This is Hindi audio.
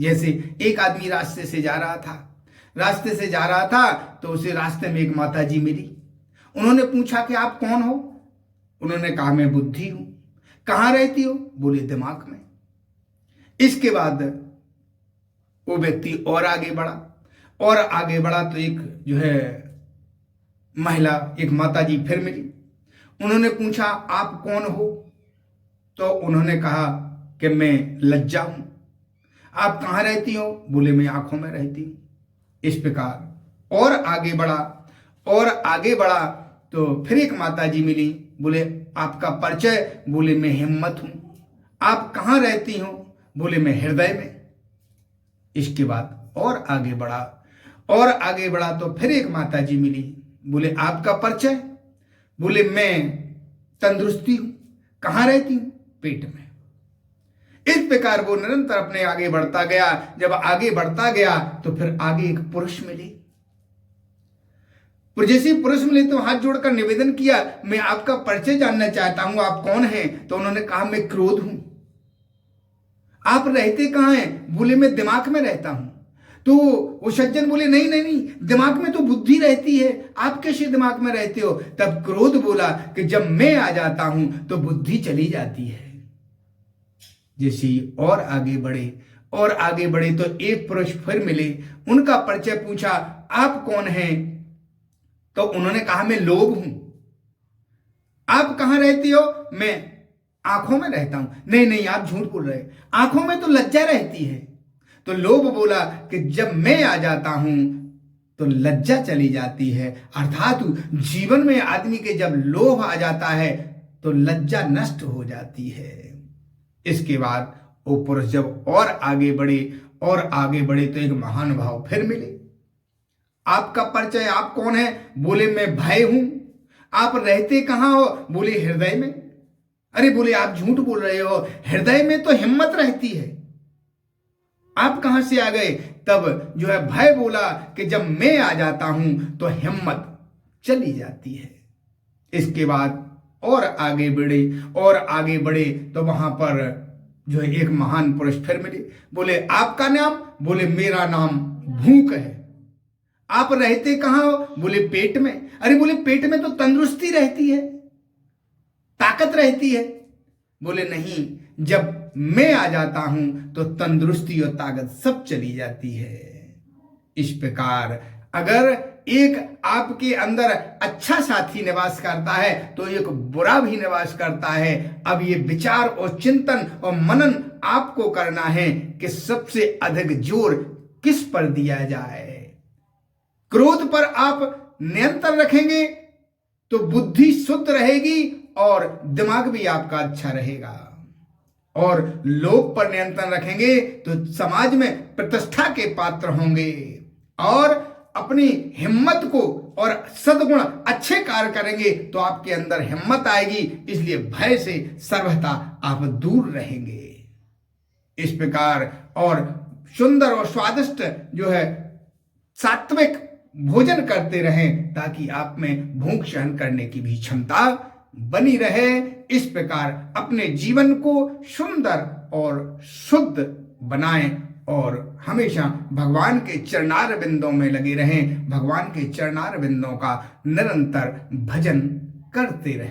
जैसे एक आदमी रास्ते से जा रहा था तो उसे रास्ते में एक माता जी मिली। उन्होंने पूछा कि आप कौन हो? उन्होंने कहा मैं बुद्धि हूं। कहाँ रहती हो? बोले दिमाग में। इसके बाद वो व्यक्ति और आगे बढ़ा तो एक जो है महिला, एक माता जी फिर मिली। उन्होंने पूछा आप कौन हो? तो उन्होंने कहा कि मैं लज्जा हूं। आप कहाँ रहती हो? बोले मैं आंखों में रहती हूं। इस प्रकार और आगे बढ़ा तो फिर एक माता जी मिली। बोले आपका परिचय? बोले मैं हिम्मत हूं। आप कहाँ रहती हो? बोले मैं हृदय में। इसके बाद और आगे बढ़ा तो फिर एक माता जी मिली। बोले आपका परिचय? बोले मैं तंदुरुस्ती हूं। कहाँ रहती हूं? पेट में। इस प्रकार वो निरंतर अपने आगे बढ़ता गया। जब आगे बढ़ता गया तो फिर आगे एक पुरुष मिले। जैसे पुरुष मिले तो हाथ जोड़कर निवेदन किया, मैं आपका परिचय जानना चाहता हूं, आप कौन हैं? तो उन्होंने कहा मैं क्रोध हूं। आप रहते कहाँ हैं? बोले मैं दिमाग में रहता हूं। तो वो सज्जन बोले नहीं नहीं नहीं, दिमाग में तो बुद्धि रहती है, आप कैसे दिमाग में रहते हो? तब क्रोध बोला कि जब मैं आ जाता हूं तो बुद्धि चली जाती है। जैसे और आगे बढ़े तो एक पुरुष फिर मिले। उनका परिचय पूछा, आप कौन हैं? तो उन्होंने कहा मैं लोभ हूं। आप कहां रहती हो? मैं आंखों में रहता हूं। नहीं नहीं, आप झूठ बोल रहे, आंखों में तो लज्जा रहती है। तो लोभ बोला कि जब मैं आ जाता हूं तो लज्जा चली जाती है। अर्थात जीवन में आदमी के जब लोभ आ जाता है तो लज्जा नष्ट हो जाती है। इसके बाद वो पुरुष जब और आगे बढ़े तो एक महान भाव फिर मिले। आपका परिचय? आप कौन है? बोले मैं भय हूं। आप रहते कहां हो? बोले हृदय में। अरे बोले आप झूठ बोल रहे हो, हृदय में तो हिम्मत रहती है, आप कहां से आ गए? तब जो है भय बोला कि जब मैं आ जाता हूं तो हिम्मत चली जाती है। इसके बाद और आगे बढ़े तो वहां पर जो है एक महान पुरुष फिर मिले। बोले आपका नाम? बोले मेरा नाम भूख है। आप रहते कहां हो? बोले पेट में। अरे बोले पेट में तो तंदुरुस्ती रहती है, ताकत रहती है। बोले नहीं, जब मैं आ जाता हूं तो तंदुरुस्ती और ताकत सब चली जाती है। इस प्रकार अगर एक आपके अंदर अच्छा साथी निवास करता है तो एक बुरा भी निवास करता है। अब ये विचार और चिंतन और मनन आपको करना है कि सबसे अधिक जोर किस पर दिया जाए। क्रोध पर आप नियंत्रण रखेंगे तो बुद्धि शुद्ध रहेगी और दिमाग भी आपका अच्छा रहेगा। और लोभ पर नियंत्रण रखेंगे तो समाज में प्रतिष्ठा के पात्र होंगे और अपनी हिम्मत को और सद्गुण अच्छे कार्य करेंगे तो आपके अंदर हिम्मत आएगी। इसलिए भय से सर्वथा आप दूर रहेंगे। इस प्रकार और सुंदर और स्वादिष्ट जो है सात्विक भोजन करते रहें ताकि आप में भूख सहन करने की भी क्षमता बनी रहे। इस प्रकार अपने जीवन को सुंदर और शुद्ध बनाएं और हमेशा भगवान के चरणार बिंदों में लगे रहें। भगवान के चरणार बिंदों का निरंतर भजन करते रहें।